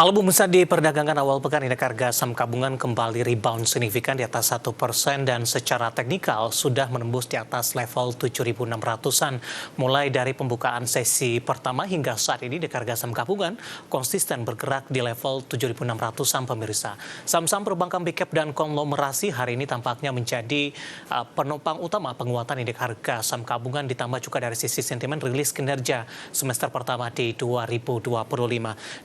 Album besar diperdagangkan awal pekan, indeks harga saham gabungan kembali rebound signifikan di atas 1% dan secara teknikal sudah menembus di atas level 7.600-an. Mulai dari pembukaan sesi pertama hingga saat ini, indeks harga saham gabungan konsisten bergerak di level 7.600-an pemirsa. Saham-saham perbankan big cap dan konglomerasi hari ini tampaknya menjadi penopang utama penguatan indeks harga saham gabungan, ditambah juga dari sisi sentimen rilis kinerja semester pertama di 2025.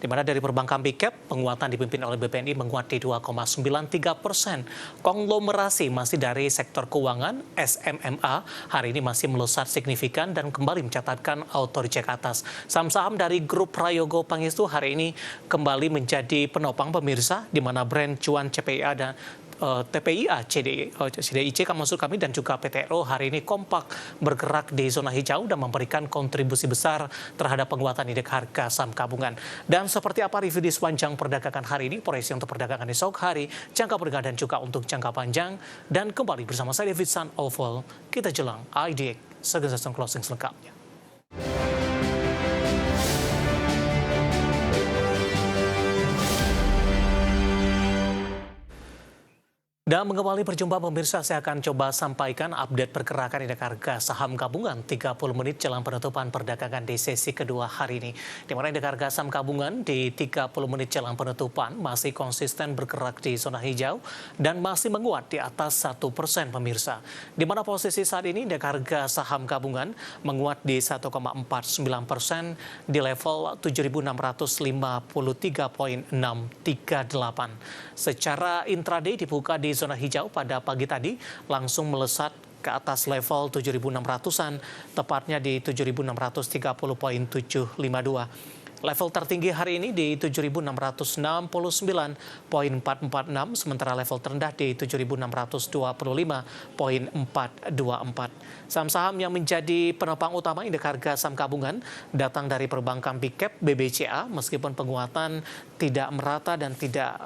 Di mana dari perbankan big cap, penguatan dipimpin oleh BPNI menguat di 2,93%. Konglomerasi masih dari sektor keuangan, SMMA, hari ini masih melesat signifikan dan kembali mencatatkan auto reject atas. Saham-saham dari grup Prayogo Pangestu hari ini kembali menjadi penopang pemirsa, di mana brand cuan CPIA dan TPIA, CDIC maksud kami, dan juga PTRO hari ini kompak bergerak di zona hijau dan memberikan kontribusi besar terhadap penguatan indeks harga saham gabungan. Dan seperti apa review di sepanjang perdagangan hari ini, proyeksi untuk perdagangan esok hari, jangka perdagangan dan juga untuk jangka panjang. Dan kembali bersama saya David San Oval, kita jelang IDX segera closing selengkapnya. Dan mengawali perjumpaan pemirsa, saya akan coba sampaikan update pergerakan indeks harga saham gabungan 30 menit jelang penutupan perdagangan di sesi kedua hari ini. Di mana indeks harga saham gabungan di 30 menit jelang penutupan masih konsisten bergerak di zona hijau dan masih menguat di atas 1% pemirsa. Di mana posisi saat ini indeks harga saham gabungan menguat di 1,49% di level 7.653,638. Secara intraday dibuka di zona hijau pada pagi tadi, langsung melesat ke atas level 7.600-an, tepatnya di 7.630,752. Level tertinggi hari ini di 7.669,446, sementara level terendah di 7.625,424. Saham-saham yang menjadi penopang utama indeks harga saham gabungan datang dari perbankan big cap BBCA, meskipun penguatan tidak merata dan tidak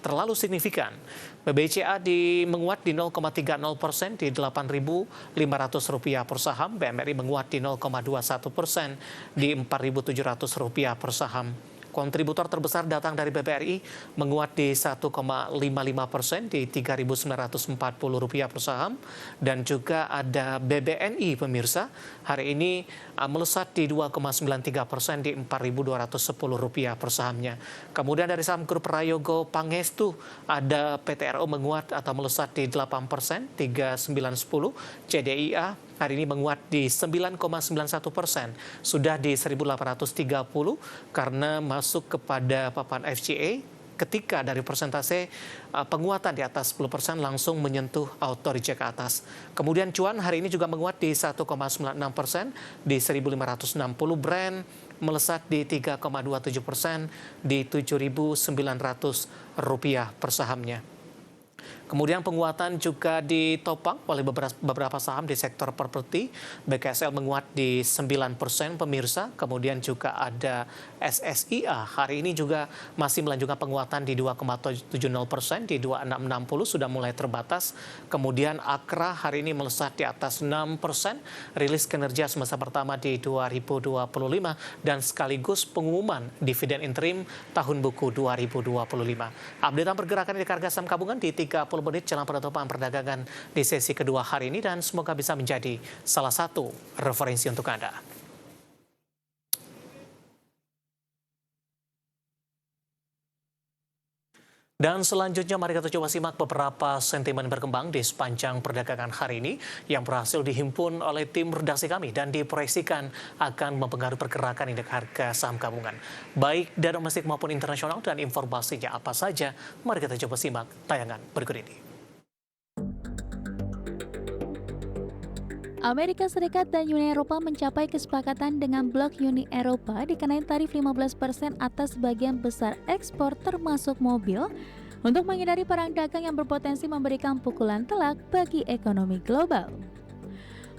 terlalu signifikan. BBCA menguat di 0,30% di Rp8.500 per saham, BMRI menguat di 0,21% di Rp4.700 per saham. Kontributor terbesar datang dari BBRI menguat di 1,55% di Rp3.940 per saham, dan juga ada BBNI pemirsa hari ini melesat di 2,93% di Rp4.210 per sahamnya. Kemudian dari saham grup Prayogo Pangestu ada PTRO menguat atau melesat di 8%, 3.910. CDIA hari ini menguat di 9,91%, sudah di 1.830 karena masuk kepada papan FCA ketika dari persentase penguatan di atas 10% langsung menyentuh auto reject ke atas. Kemudian cuan hari ini juga menguat di 1,96% di 1.560, brand melesat di 3,27% di Rp7.900 per sahamnya. Kemudian penguatan juga ditopang oleh beberapa saham di sektor properti. BKSL menguat di 9% pemirsa. Kemudian juga ada SSIA hari ini juga masih melanjutkan penguatan di 2,70% di 2660, sudah mulai terbatas. Kemudian Akra hari ini melesat di atas 6%. Rilis kinerja semester pertama di 2025 dan sekaligus pengumuman dividen interim tahun buku 2025. Updatean pergerakan indeks harga saham gabungan di 30 menit jelang penutupan perdagangan di sesi kedua hari ini, dan semoga bisa menjadi salah satu referensi untuk Anda. Dan selanjutnya mari kita coba simak beberapa sentimen berkembang di sepanjang perdagangan hari ini yang berhasil dihimpun oleh tim redaksi kami dan diproyeksikan akan mempengaruhi pergerakan indeks harga saham gabungan, baik dari domestik maupun internasional. Dan informasinya apa saja, mari kita coba simak tayangan berikut ini. Amerika Serikat dan Uni Eropa mencapai kesepakatan dengan blok Uni Eropa dikenai tarif 15% atas sebagian besar ekspor termasuk mobil untuk menghindari perang dagang yang berpotensi memberikan pukulan telak bagi ekonomi global.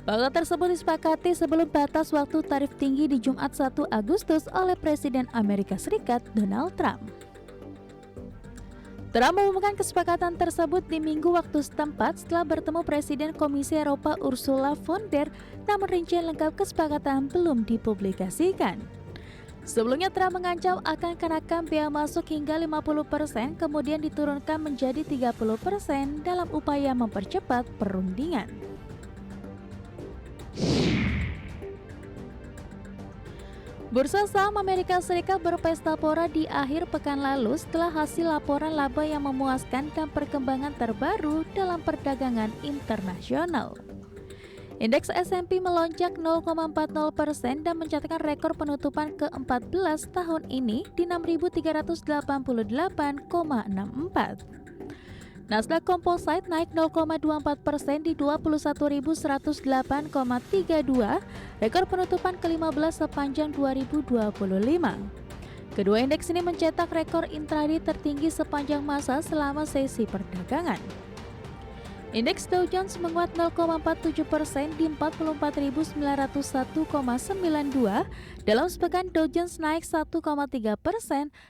Pakta tersebut disepakati sebelum batas waktu tarif tinggi di Jumat 1 Agustus oleh Presiden Amerika Serikat Donald Trump. Trump mengumumkan kesepakatan tersebut di Minggu waktu setempat setelah bertemu Presiden Komisi Eropa Ursula von der Leyen, namun rincian lengkap kesepakatan belum dipublikasikan. Sebelumnya Trump mengancam akan kenaikan bea masuk hingga 50%, kemudian diturunkan menjadi 30% dalam upaya mempercepat perundingan. Bursa saham Amerika Serikat berpesta pora di akhir pekan lalu setelah hasil laporan laba yang memuaskan dan perkembangan terbaru dalam perdagangan internasional. Indeks S&P melonjak 0,40% dan mencatatkan rekor penutupan ke-14 tahun ini di 6.388,64. Nasdaq Composite naik 0,24% di 21.108,32, rekor penutupan ke-15 sepanjang 2025. Kedua indeks ini mencetak rekor intraday tertinggi sepanjang masa selama sesi perdagangan. Indeks Dow Jones menguat 0,47% di 44.901,92. Dalam sepekan Dow Jones naik 1,3%,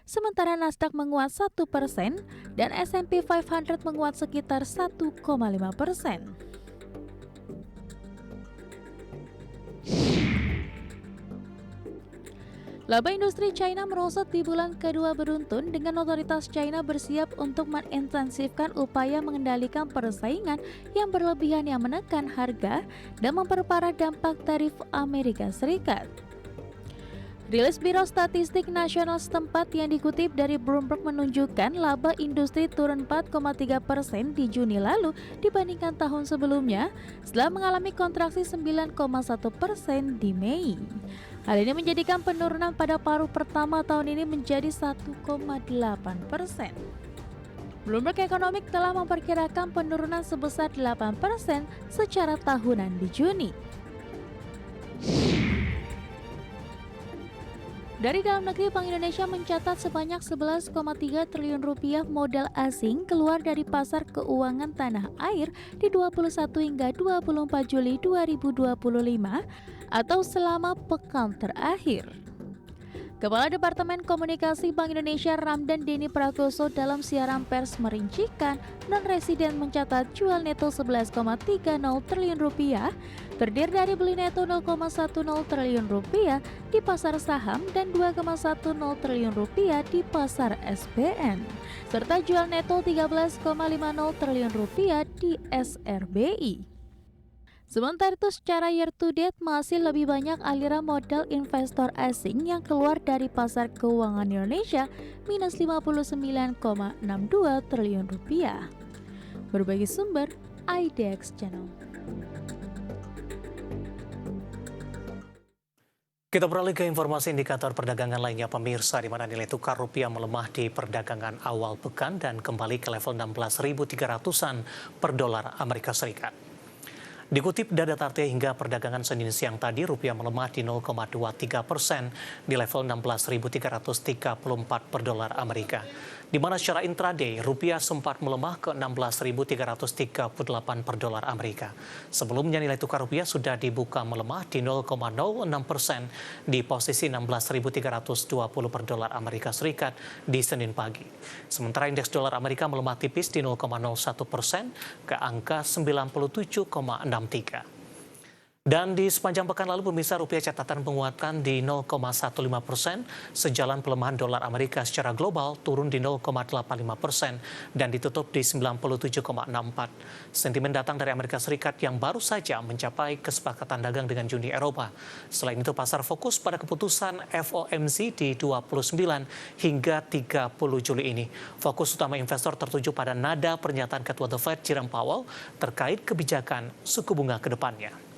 sementara Nasdaq menguat 1% dan S&P 500 menguat sekitar 1,5%. Laba industri China merosot di bulan kedua beruntun dengan otoritas China bersiap untuk mengintensifkan upaya mengendalikan persaingan yang berlebihan yang menekan harga dan memperparah dampak tarif Amerika Serikat. Rilis Biro Statistik Nasional setempat yang dikutip dari Bloomberg menunjukkan laba industri turun 4,3% di Juni lalu dibandingkan tahun sebelumnya setelah mengalami kontraksi 9,1% di Mei. Hal ini menjadikan penurunan pada paruh pertama tahun ini menjadi 1,8%. Bloomberg Economic telah memperkirakan penurunan sebesar 8% secara tahunan di Juni. Dari dalam negeri, Bank Indonesia mencatat sebanyak 11,3 triliun rupiah modal asing keluar dari pasar keuangan tanah air di 21 hingga 24 Juli 2025 atau selama pekan terakhir. Kepala Departemen Komunikasi Bank Indonesia Ramdan Denny Prakoso dalam siaran pers merincikan non-residen mencatat jual neto 11,30 triliun rupiah, terdiri dari beli neto 0,10 triliun rupiah di pasar saham dan 2,10 triliun rupiah di pasar SBN, serta jual neto 13,50 triliun rupiah di SRBI. Sementara itu secara year to date masih lebih banyak aliran modal investor asing yang keluar dari pasar keuangan Indonesia minus 59,62 triliun rupiah. Berbagai sumber IDX Channel. Kita beralih ke informasi indikator perdagangan lainnya pemirsa, di mana nilai tukar rupiah melemah di perdagangan awal pekan dan kembali ke level 16.300-an per dolar Amerika Serikat. Dikutip data Tartea hingga perdagangan Senin siang tadi, rupiah melemah di 0,23% di level 16.334 per dolar Amerika. Di mana secara intraday, rupiah sempat melemah ke 16.338 per dolar Amerika. Sebelumnya nilai tukar rupiah sudah dibuka melemah di 0,06% di posisi 16.320 per dolar Amerika Serikat di Senin pagi. Sementara indeks dolar Amerika melemah tipis di 0,01% ke angka 97,63. Dan di sepanjang pekan lalu pemirsa, rupiah catatan penguatan di 0,15% sejalan pelemahan dolar Amerika secara global turun di 0,85% dan ditutup di 97,64. Sentimen datang dari Amerika Serikat yang baru saja mencapai kesepakatan dagang dengan Uni Eropa. Selain itu pasar fokus pada keputusan FOMC di 29 hingga 30 Juli ini. Fokus utama investor tertuju pada nada pernyataan Ketua The Fed Jerome Powell terkait kebijakan suku bunga ke depannya.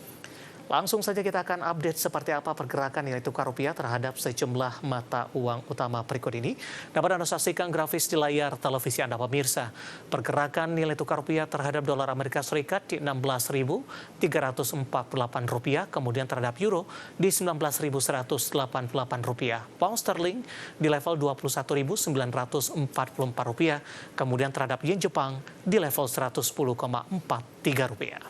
Langsung saja kita akan update seperti apa pergerakan nilai tukar rupiah terhadap sejumlah mata uang utama berikut ini. Dapat Anda saksikan grafis di layar televisi Anda pemirsa. Pergerakan nilai tukar rupiah terhadap dolar Amerika Serikat di 16.348 rupiah, kemudian terhadap euro di 19.188 rupiah. Pound sterling di level 21.944 rupiah, kemudian terhadap yen Jepang di level 110,43 rupiah.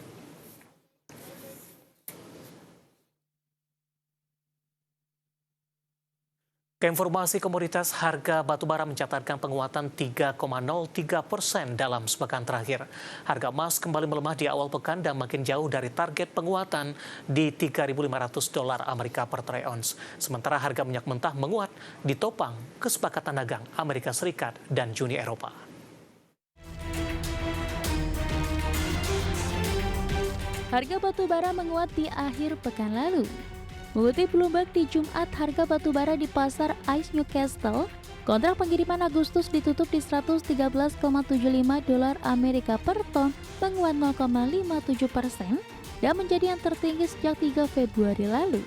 Keinformasi komoditas, harga batubara mencatatkan penguatan 3,03% dalam sepekan terakhir. Harga emas kembali melemah di awal pekan dan makin jauh dari target penguatan di $3.500 Amerika per troy ounce. Sementara harga minyak mentah menguat ditopang kesepakatan dagang Amerika Serikat dan Uni Eropa. Harga batubara menguat di akhir pekan lalu. Mengutip Bloomberg, di Jumat harga batubara di pasar ICE Newcastle, kontrak pengiriman Agustus ditutup di $113,75 Amerika per ton, menguat 0,57% dan menjadi yang tertinggi sejak 3 Februari lalu.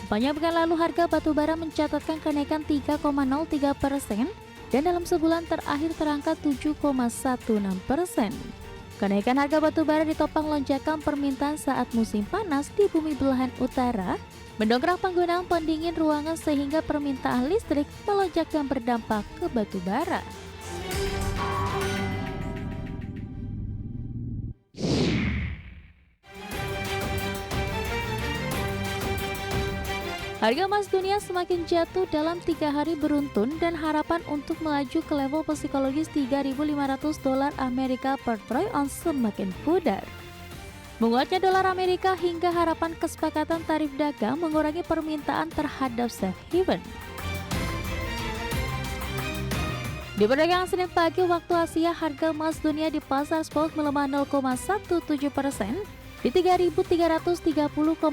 Sepanjang pekan lalu harga batubara mencatatkan kenaikan 3,03% dan dalam sebulan terakhir terangkat 7,16%. Kenaikan harga batubara ditopang lonjakan permintaan saat musim panas di bumi belahan utara, mendongkrak penggunaan pendingin ruangan sehingga permintaan listrik melonjak dan berdampak ke batubara. Harga emas dunia semakin jatuh dalam 3 hari beruntun dan harapan untuk melaju ke level psikologis $3.500 Amerika per troy ounce semakin pudar. Menguatnya dolar Amerika hingga harapan kesepakatan tarif dagang mengurangi permintaan terhadap safe haven. Di perdagangan Senin pagi waktu Asia, harga emas dunia di pasar spot melemah 0,17% di $3.330,41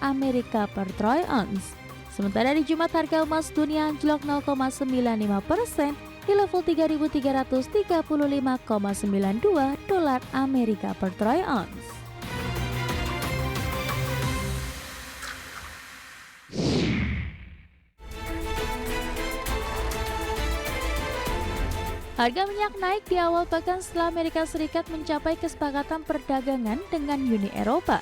Amerika per troy ounce. Sementara di Jumat harga emas dunia anjlok 0,95% di level $3.335,92 Amerika per troy ounce. Harga minyak naik di awal pekan setelah Amerika Serikat mencapai kesepakatan perdagangan dengan Uni Eropa.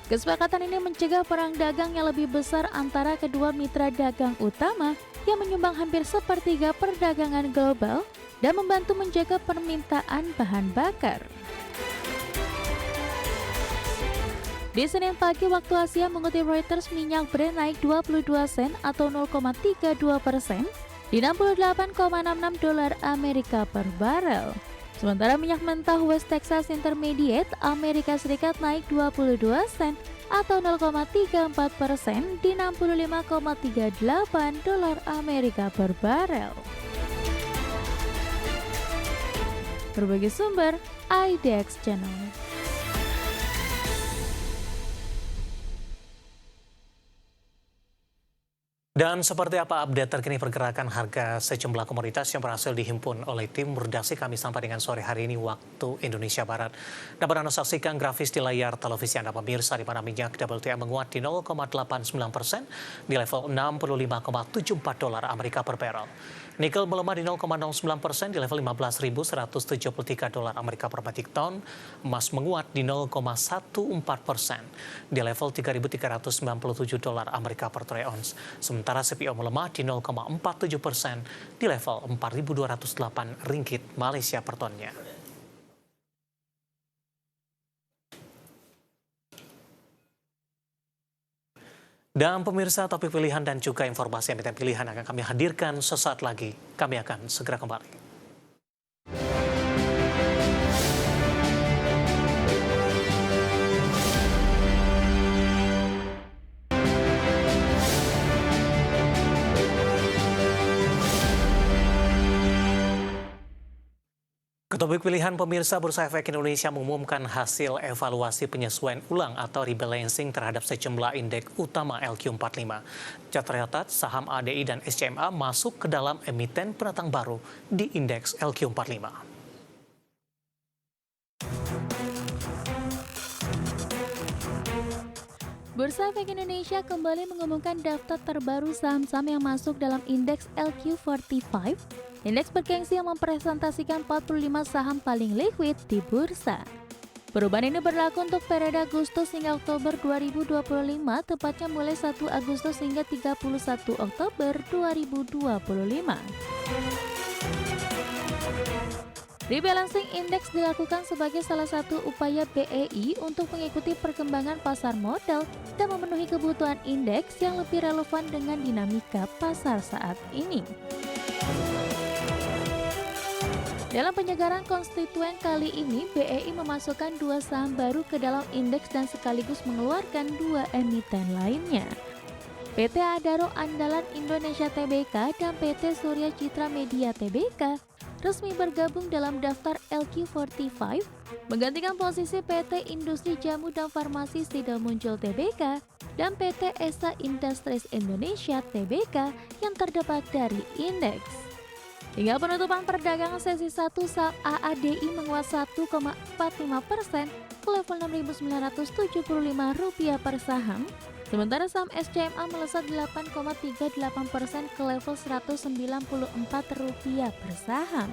Kesepakatan ini mencegah perang dagang yang lebih besar antara kedua mitra dagang utama yang menyumbang hampir sepertiga perdagangan global dan membantu menjaga permintaan bahan bakar. Di Senin pagi waktu Asia, mengutip Reuters, minyak Brent naik 22 sen atau 0,32% di $68,66 Amerika per barel. Sementara minyak mentah West Texas Intermediate Amerika Serikat naik 22 sen atau 0,34% di $65,38 Amerika per barel. Berbagai sumber, IDX Channel. Dan seperti apa update terkini pergerakan harga sejumlah komoditas yang berhasil dihimpun oleh tim redaksi kami sampai dengan sore hari ini waktu Indonesia Barat. Dapat Anda saksikan grafis di layar televisi Anda pemirsa, di mana minyak WTI menguat di 0,89% di level $65,74 Amerika per barrel. Nikel melemah di 0,09% di level $15.173 Amerika per metric ton. Emas menguat di 0,14% di level $3.397 Amerika per troy ounce. Sementara CPO melemah di 0,47% di level Rp4.208 Malaysia per tonnya. Dan pemirsa, topik pilihan dan juga informasi emiten pilihan akan kami hadirkan sesaat lagi. Kami akan segera kembali. Topik pilihan pemirsa, Bursa Efek Indonesia mengumumkan hasil evaluasi penyesuaian ulang atau rebalancing terhadap sejumlah indeks utama LQ45. Tercatat saham ADI dan SCMA masuk ke dalam emiten pendatang baru di indeks LQ45. Bursa Efek Indonesia kembali mengumumkan daftar terbaru saham-saham yang masuk dalam indeks LQ45. Indeks bergengsi yang mempresentasikan 45 saham paling liquid di bursa. Perubahan ini berlaku untuk periode Agustus hingga Oktober 2025, tepatnya mulai 1 Agustus hingga 31 Oktober 2025. Rebalancing index dilakukan sebagai salah satu upaya BEI untuk mengikuti perkembangan pasar modal dan memenuhi kebutuhan indeks yang lebih relevan dengan dinamika pasar saat ini. Dalam penyegaran konstituen kali ini, BEI memasukkan 2 saham baru ke dalam indeks dan sekaligus mengeluarkan 2 emiten lainnya. PT Adaro Andalan Indonesia Tbk dan PT Surya Citra Media Tbk resmi bergabung dalam daftar LQ45, menggantikan posisi PT Industri Jamu dan Farmasi Sidal Muncul Tbk dan PT Esa Industries Indonesia Tbk yang terdapat dari indeks. Hingga penutupan perdagangan sesi 1, saham AADI menguat 1,45% ke level Rp6.975 per saham. Sementara saham SCMA melesat 8,38% ke level Rp194 per saham.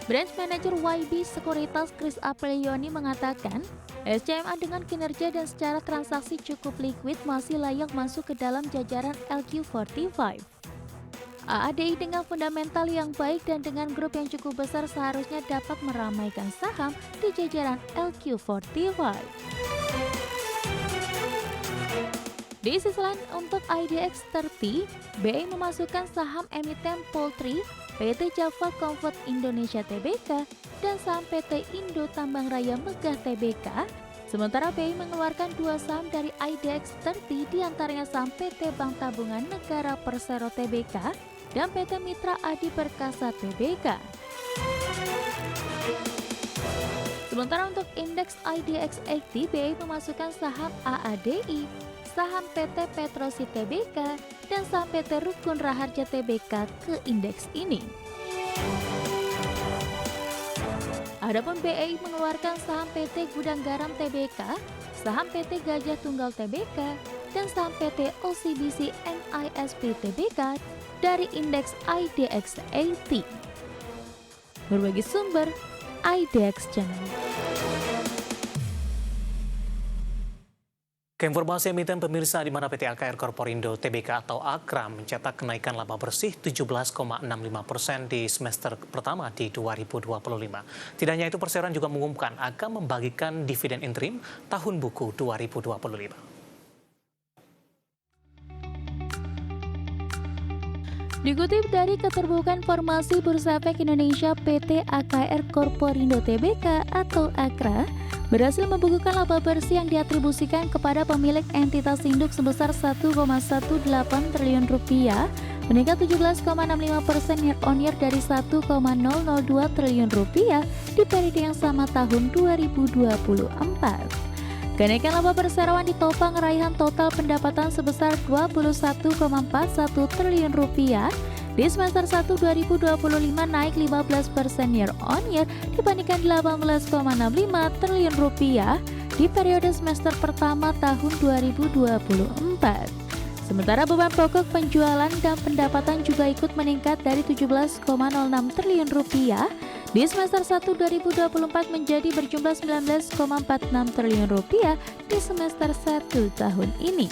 Branch Manager YB Sekuritas Chris Aprilioni mengatakan, SCMA dengan kinerja dan secara transaksi cukup liquid masih layak masuk ke dalam jajaran LQ45. AADI dengan fundamental yang baik dan dengan grup yang cukup besar seharusnya dapat meramaikan saham di jajaran LQ45. Di sisi lain untuk IDX 30, BEI memasukkan saham emiten Poultry, PT Java Comfort Indonesia Tbk, dan saham PT Indo Tambang Raya Megah Tbk. Sementara BEI mengeluarkan 2 saham dari IDX 30, diantaranya saham PT Bank Tabungan Negara Persero Tbk dan PT Mitra Adi Perkasa Tbk. Sementara untuk indeks IDX 80, BEI memasukkan saham AADI, saham PT Petrosi Tbk, dan saham PT Rukun Raharja Tbk ke indeks ini. Adapun BEI mengeluarkan saham PT Gudang Garam Tbk, saham PT Gajah Tunggal Tbk, dan saham PT OCBC NISP Tbk dari indeks IDX 80. Berbagi sumber IDX Channel. Keinformasi emiten pemirsa, di mana PT AKR Korporindo Tbk atau AKRA mencetak kenaikan laba bersih 17,65% di semester pertama di 2025. Tidak hanya itu, perseroan juga mengumumkan akan membagikan dividen interim tahun buku 2025. Dikutip dari Keterbukaan Informasi Bursa Efek Indonesia, PT AKR Korporindo Tbk atau AKRA berhasil membukukan laba bersih yang diatribusikan kepada pemilik entitas induk sebesar Rp1,18 triliun, meningkat 17,65% year on year dari Rp1,002 triliun di periode yang sama tahun 2024. Kenaikan laba perseroan ditopang raihan total pendapatan sebesar Rp21,41 triliun di semester 1 2025, naik 15% year on year dibandingkan Rp18,65 triliun di periode semester pertama tahun 2024. Sementara beban pokok penjualan dan pendapatan juga ikut meningkat dari Rp17,06 triliun di semester 1 2024 menjadi berjumlah Rp19,46 triliun di semester 1 tahun ini.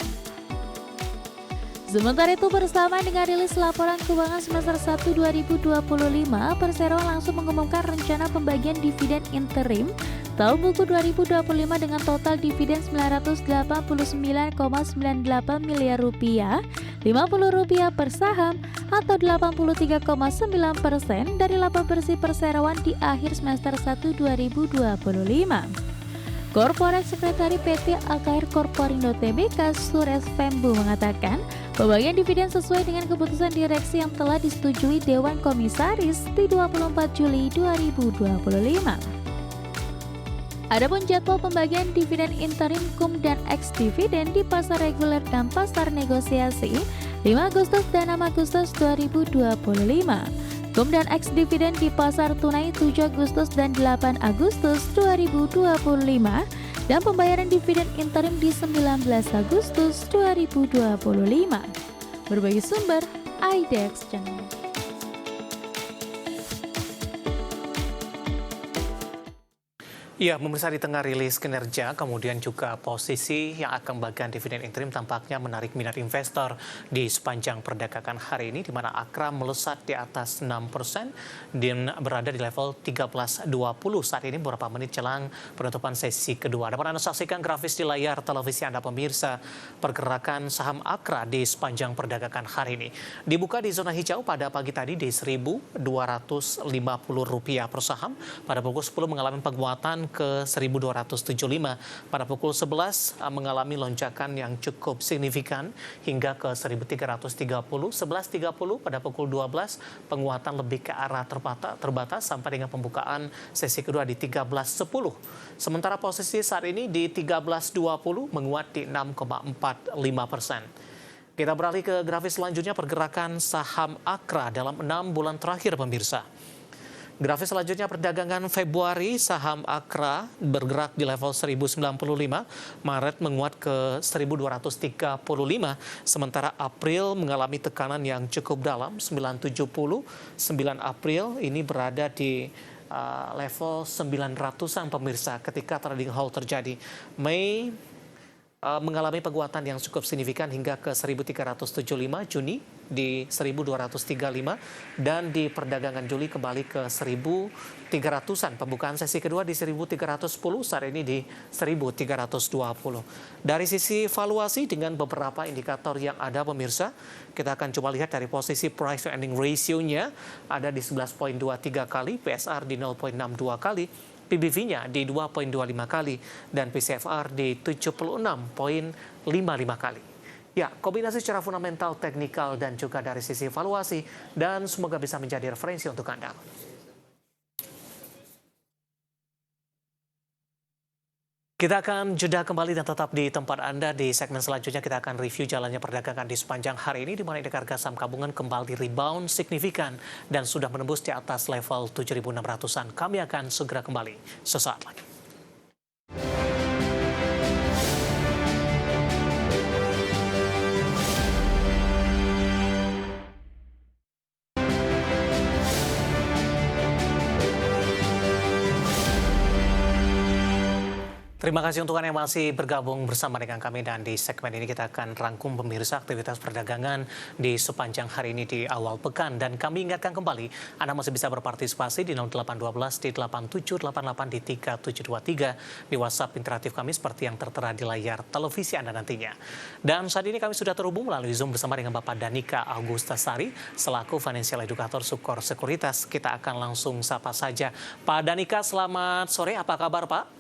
Sementara itu, bersama dengan rilis laporan keuangan semester 1 2025, Persero langsung mengumumkan rencana pembagian dividen interim tahun buku 2025 dengan total dividen Rp989,98 miliar, Rp50 per saham atau 83,9% dari laba bersih perseroan di akhir semester 1 2025. Korporat Sekretari PT AKR Korporindo Tbk Suresh Fembu mengatakan pembagian dividen sesuai dengan keputusan direksi yang telah disetujui Dewan Komisaris di 24 Juli 2025. Adapun jadwal pembagian dividen interim cum dan ex dividen di pasar reguler dan pasar negosiasi 5 Agustus dan 6 Agustus 2025. Cum dan ex dividen di pasar tunai 7 Agustus dan 8 Agustus 2025 dan pembayaran dividen interim di 19 Agustus 2025. Berbagi sumber IDX Channel. Ya, pemirsa di tengah rilis kinerja, kemudian juga posisi yang akan bagian dividen interim tampaknya menarik minat investor di sepanjang perdagangan hari ini, di mana Akra melesat di atas 6% dan berada di level 13.20 saat ini beberapa menit jelang penutupan sesi kedua. Dapat Anda saksikan grafis di layar televisi Anda pemirsa, pergerakan saham Akra di sepanjang perdagangan hari ini. Dibuka di zona hijau pada pagi tadi di Rp1.250 per saham, pada pukul 10 mengalami penguatan ke 1.275. Pada pukul 11 mengalami lonjakan yang cukup signifikan hingga ke 1.330. 11.30 pada pukul 12 penguatan lebih ke arah terbatas sampai dengan pembukaan sesi kedua di 13.10. Sementara posisi saat ini di 13.20 menguat di 6,45%. Kita beralih ke grafis selanjutnya, pergerakan saham Akra dalam 6 bulan terakhir pemirsa. Grafis selanjutnya perdagangan Februari, saham Akra bergerak di level 1095, Maret menguat ke 1235, sementara April mengalami tekanan yang cukup dalam 970, 9 April ini berada di level 900-an pemirsa ketika trading halt terjadi. Mei mengalami penguatan yang cukup signifikan hingga ke 1375, Juni di 1235, dan di perdagangan Juli kembali ke 1300-an. Pembukaan sesi kedua di 1310, saat ini di 1320. Dari sisi valuasi dengan beberapa indikator yang ada pemirsa, kita akan coba lihat dari posisi price to earning ratio-nya ada di 11.23 kali, PSR di 0.62 kali, PBV-nya di 2.25 kali, dan PCFR di 76.55 kali. Ya, kombinasi secara fundamental, teknikal, dan juga dari sisi valuasi, dan semoga bisa menjadi referensi untuk Anda. Kita akan jeda kembali dan tetap di tempat Anda. Di segmen selanjutnya kita akan review jalannya perdagangan di sepanjang hari ini, di mana indeks harga saham gabungan kembali rebound signifikan dan sudah menembus di atas level 7.600-an. Kami akan segera kembali sesaat lagi. Terima kasih untuk Anda yang masih bergabung bersama dengan kami, dan di segmen ini kita akan rangkum pemirsa aktivitas perdagangan di sepanjang hari ini di awal pekan. Dan kami ingatkan kembali, Anda masih bisa berpartisipasi di 0812, di 8788, di 3723, di WhatsApp interaktif kami seperti yang tertera di layar televisi Anda nantinya. Dan saat ini kami sudah terhubung melalui Zoom bersama dengan Bapak Danika Augustasari, selaku Financial Educator Sukor Sekuritas. Kita akan langsung sapa saja. Pak Danika, selamat sore, apa kabar Pak?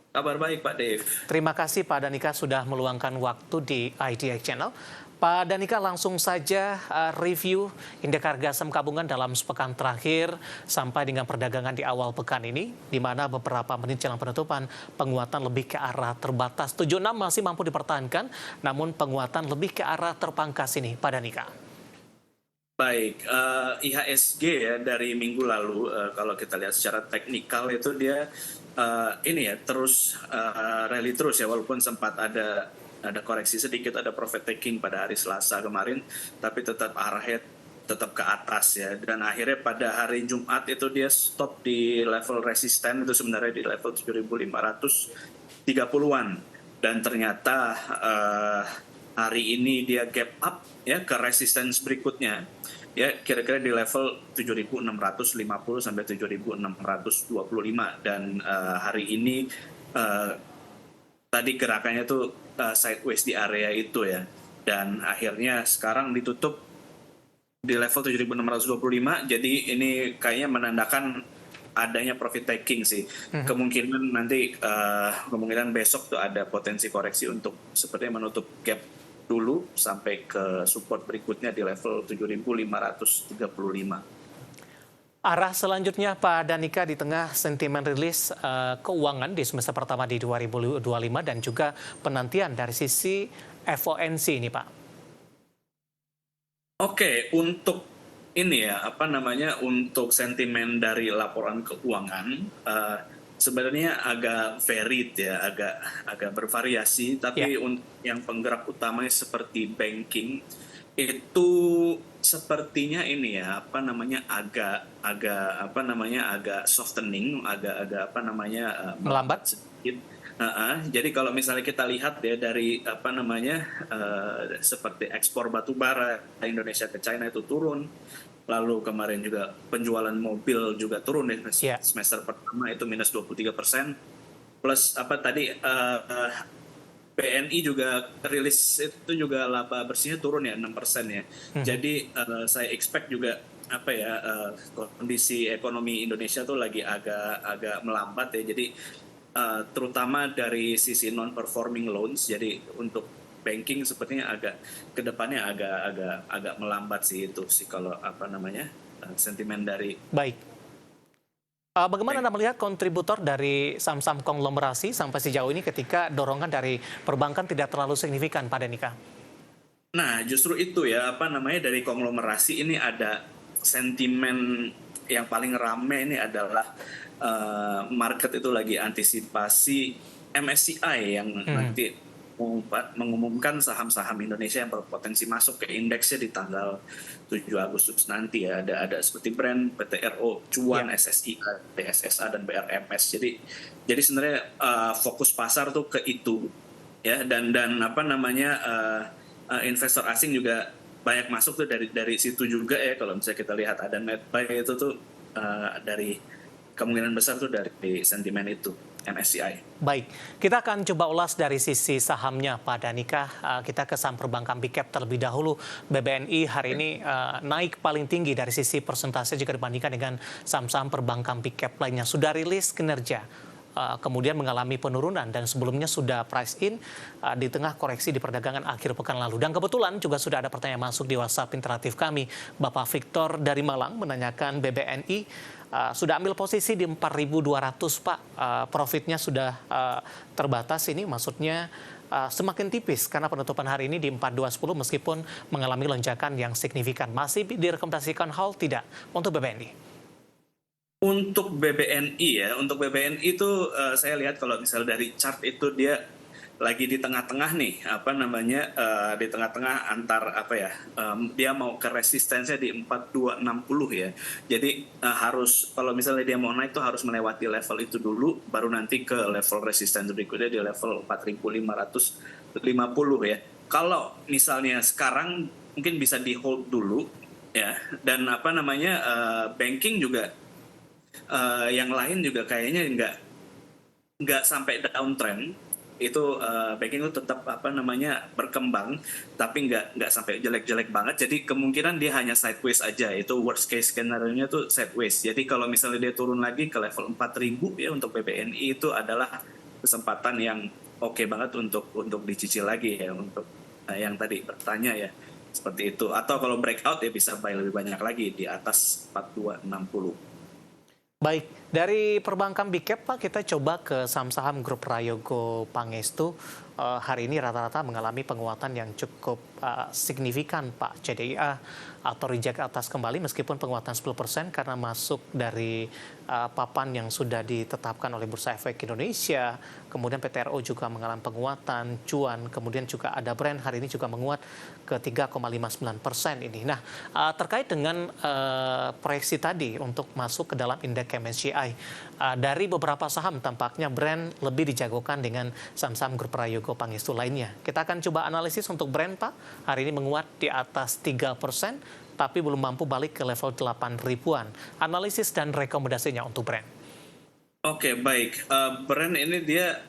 Kabar baik Pak Dev. Terima kasih Pak Danika sudah meluangkan waktu di IDX Channel. Pak Danika, langsung saja review indeks harga saham gabungan dalam sepekan terakhir sampai dengan perdagangan di awal pekan ini, di mana beberapa menit jelang penutupan penguatan lebih ke arah terbatas. 76 masih mampu dipertahankan, namun penguatan lebih ke arah terpangkas ini, Pak Danika. Baik, IHSG ya dari minggu lalu, kalau kita lihat secara teknikal itu dia terus rally terus ya, walaupun sempat ada koreksi sedikit, ada profit taking pada hari Selasa kemarin, tapi tetap arahnya tetap ke atas ya. Dan akhirnya pada hari Jumat itu dia stop di level resisten, itu sebenarnya di level 7.530-an, dan ternyata hari ini dia gap up ya ke resistance berikutnya, ya kira-kira di level 7.650 sampai 7.625, dan hari ini tadi gerakannya tuh sideways di area itu ya, dan akhirnya sekarang ditutup di level 7.625. Jadi ini kayaknya menandakan adanya profit taking sih. Kemungkinan nanti kemungkinan besok tuh ada potensi koreksi untuk sepertinya menutup gap dulu sampai ke support berikutnya di level 7.535. Arah selanjutnya Pak Danika di tengah sentimen rilis keuangan di semester pertama di 2025 dan juga penantian dari sisi FOMC ini Pak. Oke, untuk ini ya, untuk sentimen dari laporan keuangan sebenarnya agak varied ya, agak bervariasi, tapi yang penggerak utamanya seperti banking Itu sepertinya ini ya, apa namanya, agak softening, agak apa namanya, Melambat? melambat sedikit. Heeh. Jadi kalau misalnya kita lihat ya dari apa namanya, seperti ekspor batu bara Indonesia ke China itu turun, lalu kemarin juga penjualan mobil juga turun ya, Ya, semester pertama itu minus 23%, plus apa tadi, BNI juga rilis itu juga laba bersihnya turun ya 6% ya. mhm. Jadi saya expect juga apa ya, kondisi ekonomi Indonesia tuh lagi agak agak melambat ya. Jadi terutama dari sisi non performing loans. Jadi untuk banking sepertinya agak kedepannya agak agak agak melambat sih, itu sih kalau apa namanya, sentimen dari Baik. Bagaimana Anda bank. melihat kontributor dari saham-saham konglomerasi sampai sejauh ini ketika dorongan dari perbankan tidak terlalu signifikan pada Nika? Nah, justru itu ya, apa namanya, dari konglomerasi ini ada sentimen yang paling rame ini adalah market itu lagi antisipasi MSCI yang Hmm, nanti mengumumkan saham-saham Indonesia yang berpotensi masuk ke indeksnya di tanggal 7 Agustus nanti ya. Ada seperti Brand, PTRO, ya, Cuan, SSI, TSSA, dan BRMS. Jadi sebenarnya fokus pasar tuh ke itu ya, dan apa namanya, investor asing juga banyak masuk tuh dari situ juga ya. Kalau misalnya kita lihat ada net buy itu tuh dari kemungkinan besar tuh dari sentimen itu MSCI. baik. Kita akan coba ulas dari sisi sahamnya pada Nika. Kita ke saham perbankan Big Cap terlebih dahulu. BBNI hari ini naik paling tinggi dari sisi persentase jika dibandingkan dengan saham-saham perbankan Big Cap lainnya. Sudah rilis kinerja, kemudian mengalami penurunan dan sebelumnya sudah price in di tengah koreksi di perdagangan akhir pekan lalu. Dan kebetulan juga sudah ada pertanyaan masuk di WhatsApp interaktif kami. Bapak Victor dari Malang menanyakan BBNI sudah ambil posisi di 4.200 Pak. Profitnya sudah terbatas ini, maksudnya semakin tipis karena penutupan hari ini di 4.210 meskipun mengalami lonjakan yang signifikan. Masih direkomendasikan hold tidak untuk BBNI? Untuk BBNI ya, untuk BBNI itu saya lihat kalau misalnya dari chart itu dia lagi di tengah-tengah nih, apa namanya, di tengah-tengah antar apa ya, dia mau ke resistensinya di 4260 ya. Jadi harus, kalau misalnya dia mau naik tuh harus melewati level itu dulu, baru nanti ke level resisten berikutnya di level 4550 ya. Kalau misalnya sekarang mungkin bisa di hold dulu ya, dan apa namanya, banking juga, yang lain juga kayaknya nggak sampai downtrend. Itu banking itu tetap apa namanya berkembang, tapi nggak sampai jelek-jelek banget. Jadi kemungkinan dia hanya sideways aja. Itu worst case skenario-nya tuh sideways. Jadi kalau misalnya dia turun lagi ke level 4.000 ya untuk BBNI, itu adalah kesempatan yang oke banget untuk dicicil lagi ya, untuk yang tadi bertanya ya, seperti itu. Atau kalau breakout ya bisa buy lebih banyak lagi di atas 4260. Baik, dari perbankan Big Cap Pak, kita coba ke saham-saham grup Prayogo Pangestu. Hari ini rata-rata mengalami penguatan yang cukup signifikan Pak. CDIA atau reject atas kembali meskipun penguatan 10% karena masuk dari papan yang sudah ditetapkan oleh Bursa Efek Indonesia. Kemudian PTRO juga mengalami penguatan, Cuan, kemudian juga ada Brand hari ini juga menguat ke 3,59% ini. Nah, terkait dengan proyeksi tadi untuk masuk ke dalam indeks MSCI, dari beberapa saham tampaknya Brand lebih dijagokan dengan saham-saham grup Prayogo Pangestu lainnya. Kita akan coba analisis untuk Brand Pak. Hari ini menguat di atas 3%, tapi belum mampu balik ke level 8 ribuan. Analisis dan rekomendasinya untuk Brand. Oke, baik. Brand ini dia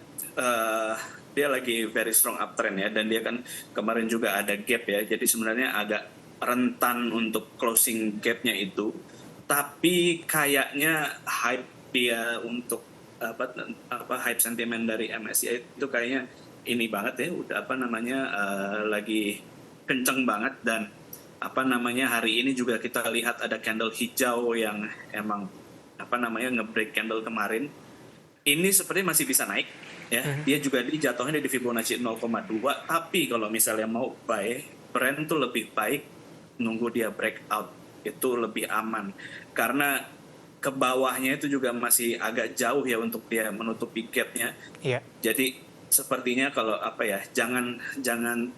lagi very strong uptrend ya, dan dia kan kemarin juga ada gap ya. Jadi sebenarnya agak rentan untuk closing gapnya itu. Tapi kayaknya hype dia untuk apa hype sentimen dari MSCI itu kayaknya ini banget ya, udah apa namanya, lagi kenceng banget. Dan apa namanya, hari ini juga kita lihat ada candle hijau yang emang apa namanya nge-break candle kemarin. Ini seperti masih bisa naik ya. Dia juga jatuhnya di Fibonacci 0,2, tapi kalau misalnya mau buy Brand tuh lebih baik nunggu dia breakout, itu lebih aman karena ke bawahnya itu juga masih agak jauh ya untuk dia menutupi gapnya. Iya. Jadi sepertinya kalau apa ya, jangan jangan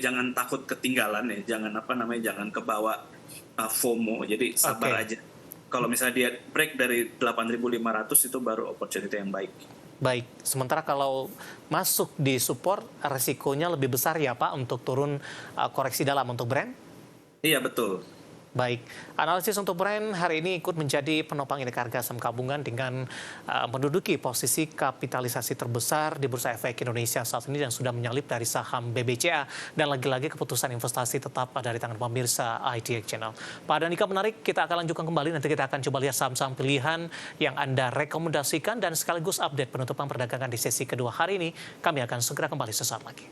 jangan takut ketinggalan ya, jangan kebawa FOMO. Jadi sabar Oke. aja. Kalau misalnya dia break dari 8.500 itu baru opportunity yang baik. Baik, sementara kalau masuk di support, resikonya lebih besar ya Pak untuk turun koreksi dalam untuk Brent? Iya betul. Baik, analisis untuk Brent hari ini ikut menjadi penopang indeks harga saham gabungan dengan menduduki posisi kapitalisasi terbesar di Bursa Efek Indonesia saat ini dan sudah menyalip dari saham BBCA. Dan lagi-lagi keputusan investasi tetap ada di tangan pemirsa IDX Channel. Pak Danika menarik, kita akan lanjutkan kembali. Nanti kita akan coba lihat saham-saham pilihan yang Anda rekomendasikan dan sekaligus update penutupan perdagangan di sesi kedua hari ini. Kami akan segera kembali sesaat lagi.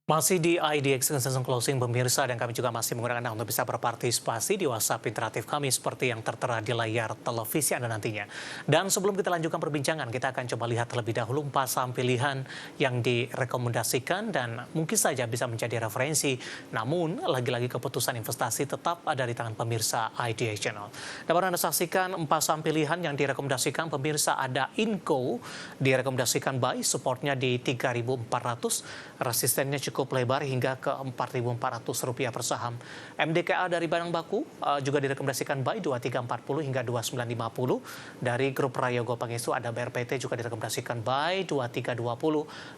Masih di IDX Consensus Closing pemirsa dan kami juga masih menggunakan Anda untuk bisa berpartisipasi di WhatsApp interaktif kami seperti yang tertera di layar televisi Anda nantinya. Dan sebelum kita lanjutkan perbincangan, kita akan coba lihat terlebih dahulu 4 saham pilihan yang direkomendasikan dan mungkin saja bisa menjadi referensi. Namun, lagi-lagi keputusan investasi tetap ada di tangan pemirsa IDX Channel. Dapat Anda saksikan 4 saham pilihan yang direkomendasikan pemirsa. Ada Inco, direkomendasikan buy, supportnya di 3.400, resistennya cukup lebar hingga ke Rp4.400 per saham. MDKA dari barang baku juga direkomendasikan buy 2340 hingga 2950. Dari grup Prayogo Pangestu ada BRPT juga direkomendasikan buy 2320,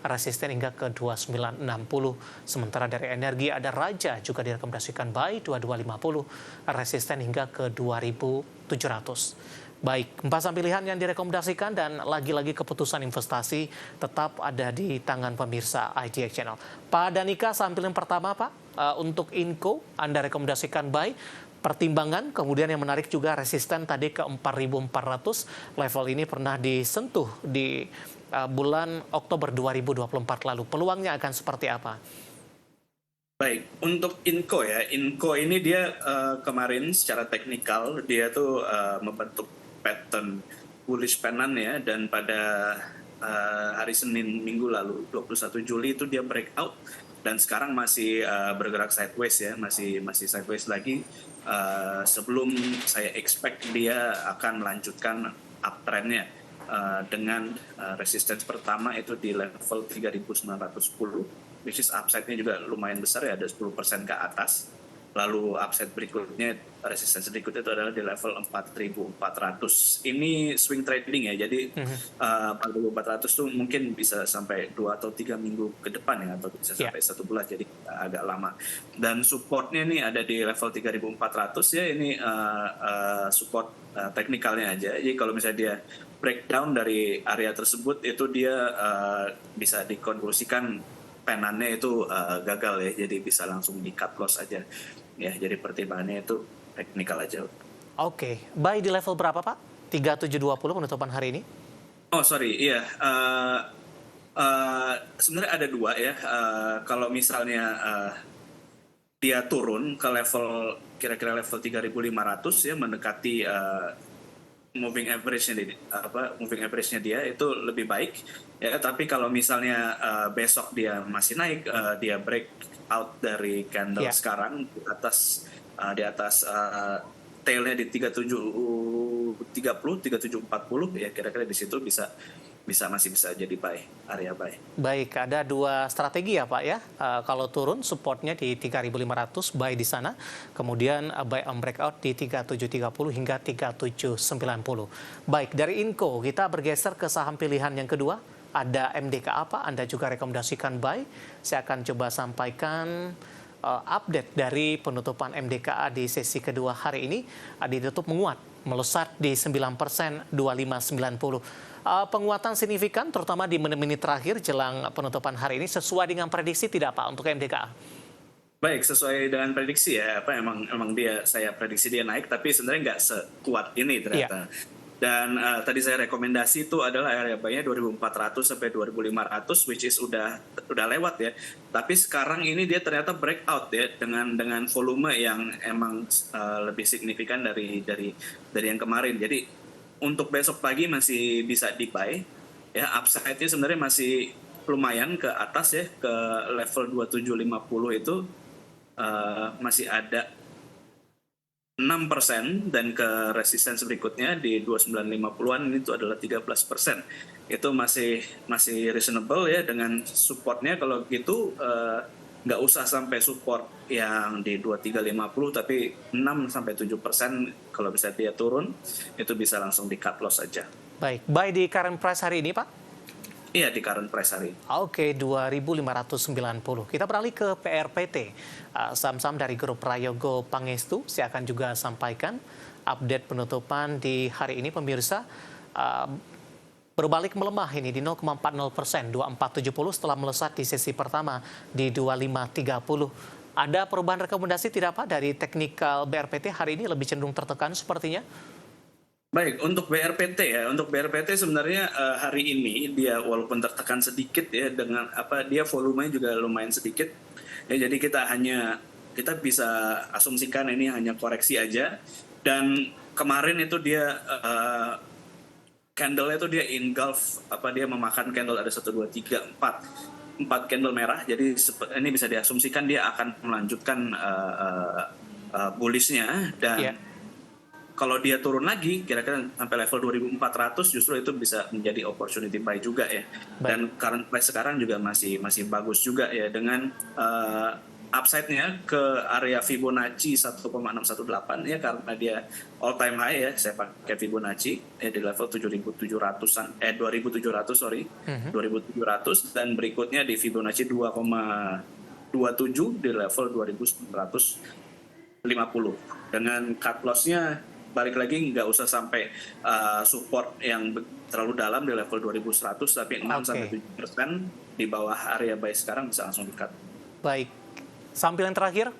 resisten hingga ke 2960. Sementara dari energi ada Raja juga direkomendasikan buy 2250, resisten hingga ke 2700. Baik, 4 saham pilihan yang direkomendasikan dan lagi-lagi keputusan investasi tetap ada di tangan pemirsa IDX Channel. Pak Danika, saham pilihan pertama Pak, untuk Inco Anda rekomendasikan buy. Pertimbangan, kemudian yang menarik juga resisten tadi ke 4.400. Level ini pernah disentuh di bulan Oktober 2024 lalu. Peluangnya akan seperti apa? Baik, untuk Inco ya, Inco ini dia kemarin secara teknikal dia tuh membentuk pattern bullish pennant ya, dan pada hari Senin minggu lalu 21 Juli itu dia breakout dan sekarang masih bergerak sideways ya, masih sideways lagi. Sebelum saya expect dia akan melanjutkan uptrendnya dengan resistance pertama itu di level 3.910, which is upside-nya juga lumayan besar ya, ada 10% ke atas. Lalu upside berikutnya, resistance berikutnya itu adalah di level 4.400. Ini swing trading ya, jadi 4.400 tuh mungkin bisa sampai 2 atau 3 minggu ke depan ya, atau bisa sampai 1 bulan, jadi agak lama. Dan supportnya nih ada di level 3.400 ya, ini support teknikalnya aja. Jadi kalau misalnya dia breakdown dari area tersebut, itu dia bisa dikonklusikan penannya itu gagal ya, jadi bisa langsung di cut loss aja ya. Jadi pertimbangannya itu teknikal aja. Oke, buy di level berapa Pak? 3720 penutupan hari ini? Oh sorry, iya. Sebenarnya ada 2 ya. Kalau misalnya dia turun ke level kira-kira level 3.500 ya, mendekati moving average-nya dia itu lebih baik ya. Tapi kalau misalnya besok dia masih naik, dia break out dari candle sekarang di atas tailnya di 3730 3740 ya, kira-kira di situ masih bisa jadi buy, area buy. Baik, ada 2 strategi ya Pak ya. Kalau turun supportnya di 3.500, buy di sana. Kemudian buy on breakout di 3730 hingga 3790. Baik, dari Inco kita bergeser ke saham pilihan yang kedua. Ada MDKA Pak, Anda juga rekomendasikan buy. Saya akan coba sampaikan update dari penutupan MDKA di sesi kedua hari ini. Ditutup menguat, melesat di 9%, 2590. Penguatan signifikan terutama di menit-menit terakhir jelang penutupan hari ini, sesuai dengan prediksi tidak Pak untuk MDKA? Baik, sesuai dengan prediksi ya. Emang saya prediksi dia naik, tapi sebenarnya nggak sekuat ini ternyata. Dan tadi saya rekomendasi itu adalah area buy-nya 2.400 sampai 2.500, which is udah lewat ya. Tapi sekarang ini dia ternyata breakout ya, dengan volume yang emang lebih signifikan dari yang kemarin. Jadi untuk besok pagi masih bisa di buy ya. Upside-nya sebenarnya lumayan ke atas ya, ke level 2750 itu masih ada 6%, dan ke resistance berikutnya di 2950-an itu adalah 13%. Itu masih reasonable ya dengan supportnya. Kalau gitu nggak usah sampai support yang di 2350, tapi 6-7% kalau bisa dia turun, itu bisa langsung di cut loss saja. Baik, buy di current price hari ini, Pak? Iya, di current price hari. Oke, 2.590. Kita beralih ke PRPT. Saham-saham dari grup Prayogo Pangestu, saya akan juga sampaikan update penutupan di hari ini, pemirsa. Berbalik melemah ini di 0,40%, 2470 setelah melesat di sesi pertama di 2530. Ada perubahan rekomendasi tidak Pak dari teknikal BRPT hari ini lebih cenderung tertekan sepertinya? Baik, untuk BRPT ya, untuk BRPT sebenarnya hari ini dia walaupun tertekan sedikit ya, dengan dia volumenya juga lumayan sedikit. Ya, jadi kita bisa asumsikan ini hanya koreksi aja. Dan kemarin itu dia candle-nya itu dia engulf, dia memakan candle ada 1 2 3 4 candle merah. Jadi ini bisa diasumsikan dia akan melanjutkan bullish-nya, dan kalau dia turun lagi, kira-kira sampai level 2400, justru itu bisa menjadi opportunity buy juga ya. Dan current price sekarang juga masih bagus juga ya, dengan upside-nya ke area Fibonacci 1,618 ya, karena dia all time high ya, saya pakai Fibonacci ya di level 2700-an 2700 sorry. 2700, dan berikutnya di Fibonacci 2,27 di level 2950. Dengan cut loss-nya balik lagi nggak usah sampai support yang terlalu dalam di level 2100, tapi 6-7% di bawah area buy sekarang bisa langsung di-cut. Baik, sambil yang terakhir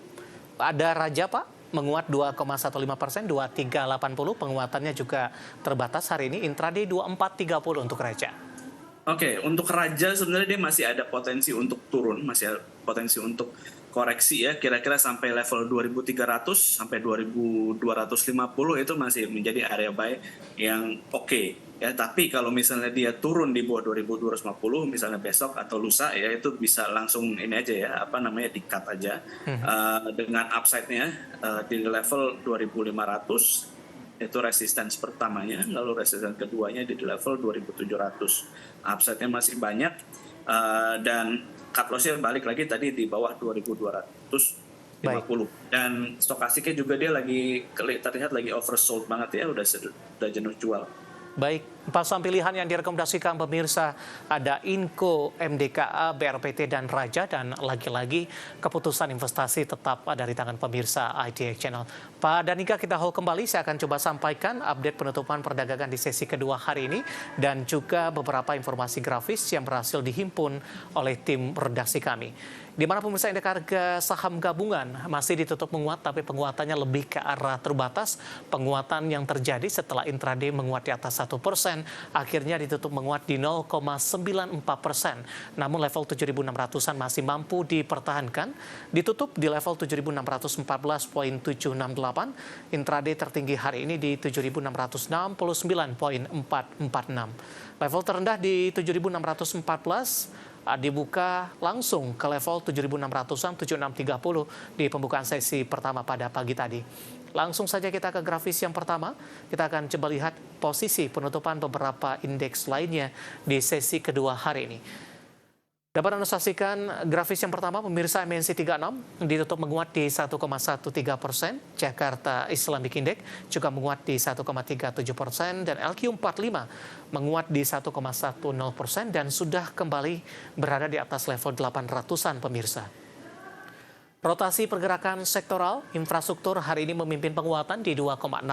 ada Raja Pak, menguat 2,15%, 2380, penguatannya juga terbatas hari ini, intraday 2430 untuk Raja. Oke, untuk Raja sebenarnya dia masih ada potensi untuk turun, masih ada potensi untuk koreksi ya, kira-kira sampai level 2300 sampai 2250 itu masih menjadi area buy yang oke ya. Tapi kalau misalnya dia turun di bawah 2250 misalnya besok atau lusa ya, itu bisa langsung ini aja ya, di-cut aja. Dengan upside-nya di level 2500 itu resistance pertamanya, lalu resistance keduanya di level 2700. Upside-nya masih banyak, dan cut loss-nya balik lagi tadi di bawah 2250. Dan stokastiknya juga dia terlihat lagi oversold banget ya, udah jenuh jual. Baik, empat saham pilihan yang direkomendasikan pemirsa ada Inco, MDKA, BRPT, dan Raja. Dan lagi-lagi keputusan investasi tetap dari tangan pemirsa IDX Channel. Pak Danika, kita hold kembali. Saya akan coba sampaikan update penutupan perdagangan di sesi kedua hari ini, dan juga beberapa informasi grafis yang berhasil dihimpun oleh tim redaksi kami. Di mana pemirsa, indeks harga saham gabungan masih ditutup menguat, tapi penguatannya lebih ke arah terbatas. Penguatan yang terjadi setelah intraday menguat di atas 1%, akhirnya ditutup menguat di 0,94%. Namun level 7.600-an masih mampu dipertahankan, ditutup di level 7.614.768. Intraday tertinggi hari ini di 7.669.446. Level terendah di 7.614 dibuka langsung ke level 7.600-an, 7.630 di pembukaan sesi pertama pada pagi tadi. Langsung saja kita ke grafis yang pertama. Kita akan coba lihat posisi penutupan beberapa indeks lainnya di sesi kedua hari ini. Dapat Anda saksikan grafis yang pertama, pemirsa, MNC 36 ditutup menguat di 1,13%, Jakarta Islamic Index juga menguat di 1,37%, dan LQ45 menguat di 1,10%, dan sudah kembali berada di atas level 800-an pemirsa. Rotasi pergerakan sektoral, infrastruktur hari ini memimpin penguatan di 2,61%,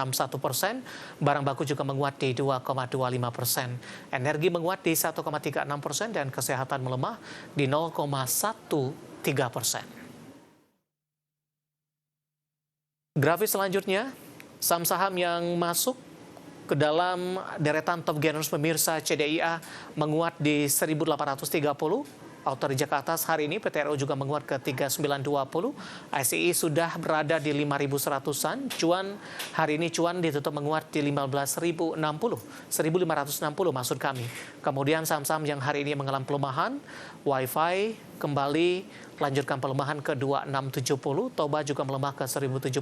barang baku juga menguat di 2,25%, energi menguat di 1,36%, dan kesehatan melemah di 0,13%. Grafis selanjutnya, saham-saham yang masuk ke dalam deretan top gainers pemirsa, CDIA menguat di 1.830, Auto reject atas hari ini PTRO juga menguat ke 3920, ICI sudah berada di 5100-an, cuan hari ini cuan ditutup menguat di 15.060, 1560 maksud kami. Kemudian saham-saham yang hari ini mengalami pelemahan, Wi-Fi kembali lanjutkan pelemahan ke 2670, Toba juga melemah ke 1070,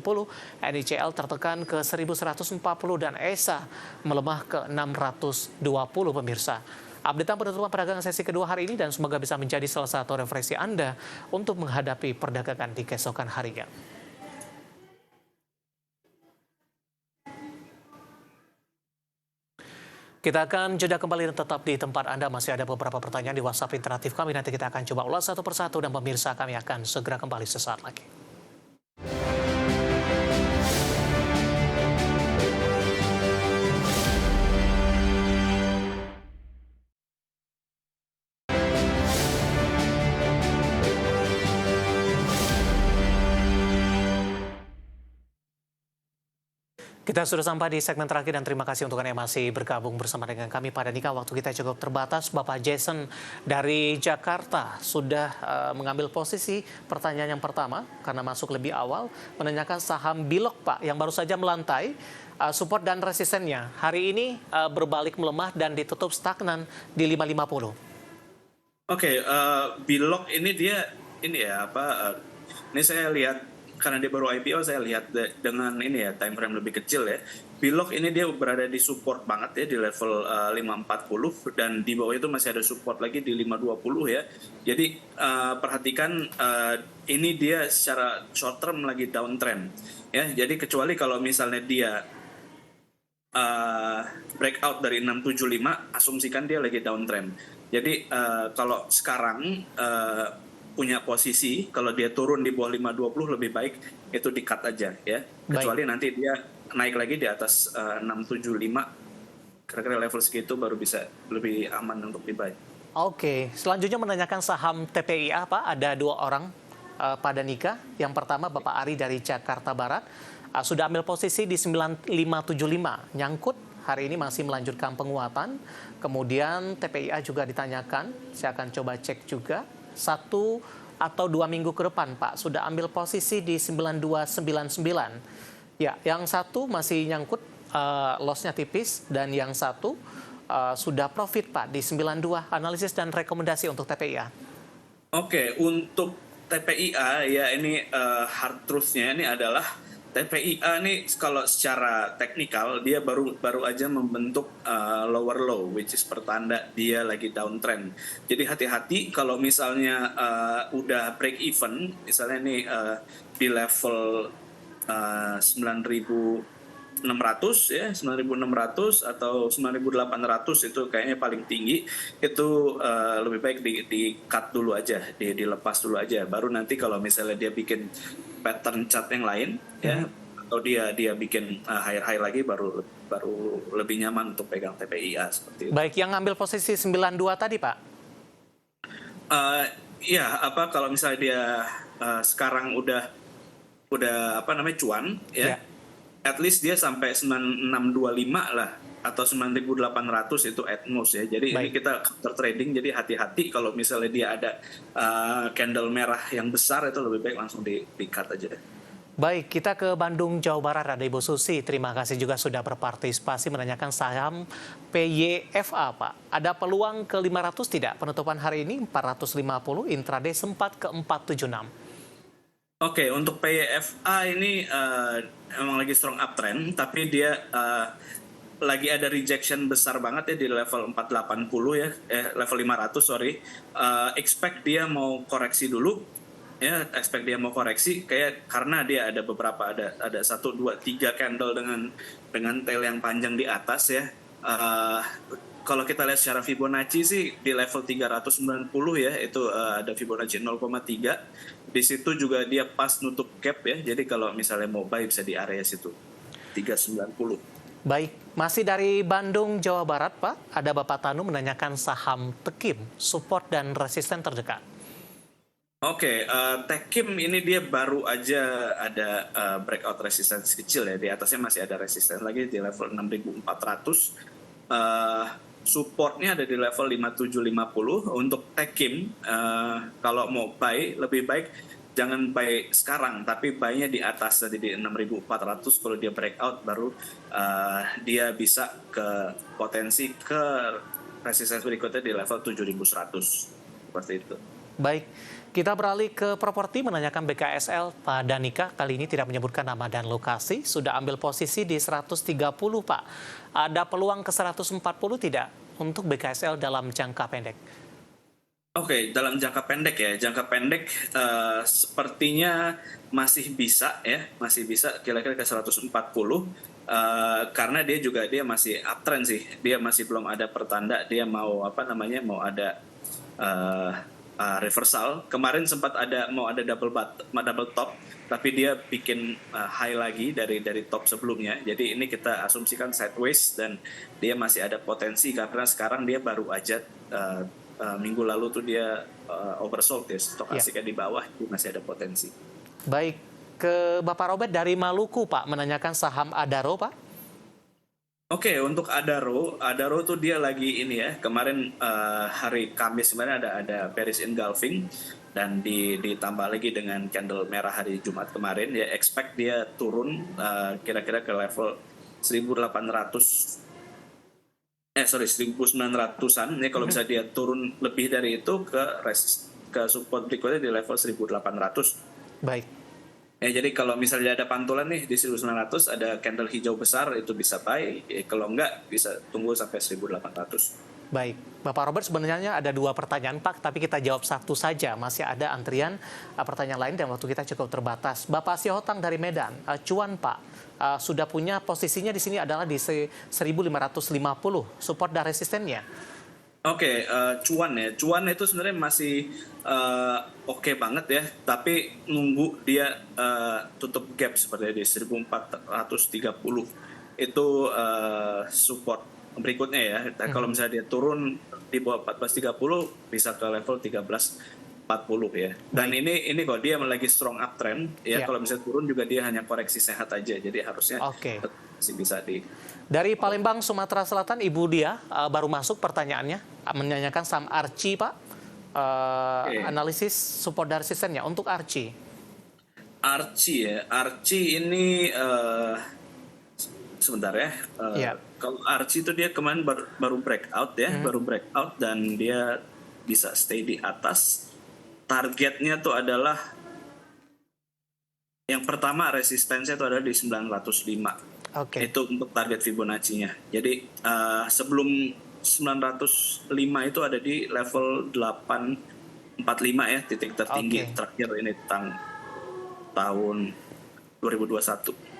NICL tertekan ke 1140 dan ESA melemah ke 620 pemirsa. Update penutupan perdagangan sesi kedua hari ini dan semoga bisa menjadi salah satu referensi Anda untuk menghadapi perdagangan di keesokan harinya. Kita akan jeda kembali dan tetap di tempat Anda. Masih ada beberapa pertanyaan di WhatsApp interaktif kami. Nanti kita akan coba ulas satu persatu dan pemirsa kami akan segera kembali sesaat lagi. Kita sudah sampai di segmen terakhir dan terima kasih untuk Anda yang masih bergabung bersama dengan kami pada nikah. Waktu kita cukup terbatas. Bapak Jason dari Jakarta sudah mengambil posisi pertanyaan yang pertama karena masuk lebih awal, menanyakan saham Bilog Pak yang baru saja melantai. Support dan resistennya hari ini berbalik melemah dan ditutup stagnan di 550. Oke, Bilog ini dia ini ya apa? Ini saya lihat karena dia baru IPO, saya lihat dengan ini ya time frame lebih kecil ya. Bilog ini dia berada di support banget ya di level 540 dan di bawah itu masih ada support lagi di 520 ya. Jadi perhatikan ini dia secara short term lagi downtrend ya. Jadi kecuali kalau misalnya dia breakout dari 675, asumsikan dia lagi downtrend. Jadi kalau sekarang punya posisi, kalau dia turun di bawah 520 lebih baik itu di-cut aja ya. Kecuali nanti dia naik lagi di atas 675, kira-kira level segitu baru bisa lebih aman untuk di-buy. Oke, selanjutnya menanyakan saham TPIA Pak, ada dua orang pada nikah. Yang pertama Bapak Ari dari Jakarta Barat, sudah ambil posisi di 9575, nyangkut. Hari ini masih melanjutkan penguatan. Kemudian TPIA juga ditanyakan, saya akan coba cek juga. 1 atau 2 minggu ke depan Pak sudah ambil posisi di 9299. Ya, yang satu masih nyangkut, loss-nya tipis, dan yang satu sudah profit Pak di 92. Analisis dan rekomendasi untuk TPIA. Oke, untuk TPIA ya ini hard truth-nya ini adalah TPIA nih kalau secara teknikal dia baru aja membentuk lower low, which is pertanda dia lagi downtrend. Jadi hati-hati kalau misalnya udah break even, misalnya nih di level 9.600 ya, 9.600 atau 9.800 itu kayaknya paling tinggi. Itu lebih baik di cut dulu aja, dilepas dulu aja. Baru nanti kalau misalnya dia bikin pattern chart yang lain ya, atau dia bikin high lagi baru lebih nyaman untuk pegang TPIA seperti itu. Baik, yang ngambil posisi 92 tadi Pak. Ya, apa kalau misalnya dia sekarang udah apa namanya cuan ya. At least dia sampai 9625 lah atau 9.800 itu at most ya. Jadi ini kita counter trading, jadi hati-hati kalau misalnya dia ada candle merah yang besar itu lebih baik langsung di-cut aja deh. Baik, kita ke Bandung, Jawa Barat, ada Ibu Susi. Terima kasih juga sudah berpartisipasi menanyakan saham PYFA, Pak. Ada peluang ke 500 tidak? Penutupan hari ini 450, intraday sempat ke 476. Oke, untuk PYFA ini emang lagi strong uptrend, tapi dia lagi ada rejection besar banget ya di level 480 ya, level 500 sorry. Expect dia mau koreksi dulu. Ya, expect dia mau koreksi kayak karena dia ada beberapa ada 1 2 3 candle dengan tail yang panjang di atas ya. Kalau kita lihat secara Fibonacci sih di level 390 ya, itu ada Fibonacci 0,3. Di situ juga dia pas nutup gap ya. Jadi kalau misalnya mau buy bisa di area situ 390. Baik, masih dari Bandung, Jawa Barat, Pak. Ada Bapak Tanu menanyakan saham Tekim, support dan resisten terdekat. Oke, Tekim ini dia baru aja ada breakout resistance kecil ya. Di atasnya masih ada resistance lagi di level 6.400. supportnya ada di level 5750. Untuk Techim, kalau mau buy, lebih baik jangan buy sekarang, tapi buy-nya di atas tadi di 6.400. Kalau dia breakout baru dia bisa ke potensi ke resistance berikutnya di level 7.100. Seperti itu. Baik, kita beralih ke properti menanyakan BKSL. Pak Danika kali ini tidak menyebutkan nama dan lokasi, sudah ambil posisi di 130 Pak. Ada peluang ke 140 tidak untuk BKSL dalam jangka pendek? Oke, dalam jangka pendek ya, jangka pendek sepertinya masih bisa ya, masih bisa kira-kira ke 140 karena dia masih uptrend sih, dia masih belum ada pertanda dia mau mau ada reversal. Kemarin sempat mau ada double top, tapi dia bikin high lagi dari top sebelumnya. Jadi ini kita asumsikan sideways dan dia masih ada potensi karena sekarang dia baru aja minggu lalu tuh dia oversold ya, stokasiknya di bawah, itu masih ada potensi. Baik, ke Bapak Robert dari Maluku Pak, menanyakan saham Adaro Pak. Oke, untuk Adaro tuh dia lagi ini ya. Kemarin hari Kamis kemarin ada bearish engulfing dan ditambah lagi dengan candle merah hari Jumat kemarin. Ya expect dia turun kira-kira ke level 1900-an. Ini kalau bisa dia turun lebih dari itu ke support berikutnya di level 1800. Baik. Ya, jadi kalau misalnya ada pantulan nih di 1900 ada candle hijau besar itu bisa buy, kalau enggak bisa tunggu sampai 1800. Baik, Bapak Robert sebenarnya ada 2 pertanyaan Pak, tapi kita jawab satu saja. Masih ada antrian pertanyaan lain dan waktu kita cukup terbatas. Bapak Siotang dari Medan, cuan Pak, sudah punya posisinya di sini adalah di 1550, support dan resistennya. Oke, cuan itu sebenarnya masih oke banget ya, tapi nunggu dia tutup gap seperti di 1430 itu support berikutnya ya. Dan kalau misalnya dia turun di bawah 1430 bisa ke level 1340 ya. Dan ini kok dia lagi strong uptrend ya. Kalau misalnya turun juga dia hanya koreksi sehat aja, jadi harusnya masih bisa di. Dari Palembang, Sumatera Selatan, Ibu Dia baru masuk pertanyaannya, menanyakan saham Archie Pak, analisis support dan resistennya untuk Archie. Archie ini sebentar ya. Kalau Archie itu dia kemarin baru breakout ya, baru breakout dan dia bisa stay di atas. Targetnya tuh adalah yang pertama resistennya itu adalah di 905. Itu untuk target Fibonacci-nya. Jadi sebelum 905 itu ada di level 845 ya, titik tertinggi terakhir ini tahun 2021.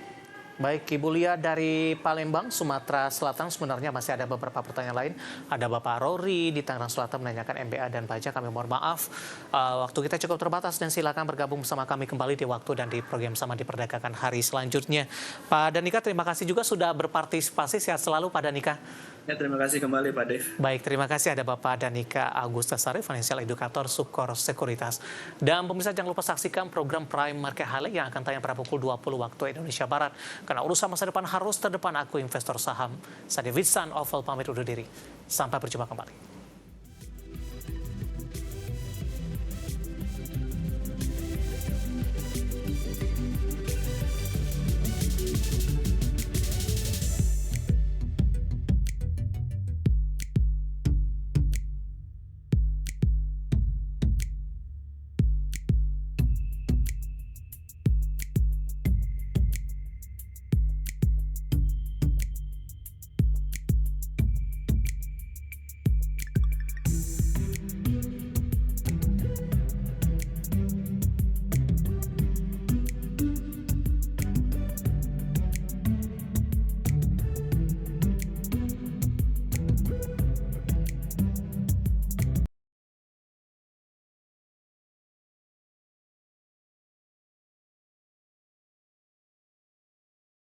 Baik, Ibu Lia dari Palembang, Sumatera Selatan, sebenarnya masih ada beberapa pertanyaan lain. Ada Bapak Rory di Tangerang Selatan menanyakan MBA dan pajak. Kami mohon maaf, waktu kita cukup terbatas dan silakan bergabung bersama kami kembali di waktu dan di program Sama Diperdagangkan hari selanjutnya. Pak Danika, terima kasih juga sudah berpartisipasi. Sehat selalu Pak Danika. Ya, terima kasih kembali Pak Dev. Baik, terima kasih ada Bapak Danika Agustasari, Financial Educator Sukor Sekuritas. Dan pemirsa jangan lupa saksikan program Prime Market Highlight yang akan tayang pada pukul 20 waktu Indonesia Barat. Karena urusan masa depan harus terdepan, aku investor saham. Saya Davidson Oval pamit undur diri. Sampai berjumpa kembali.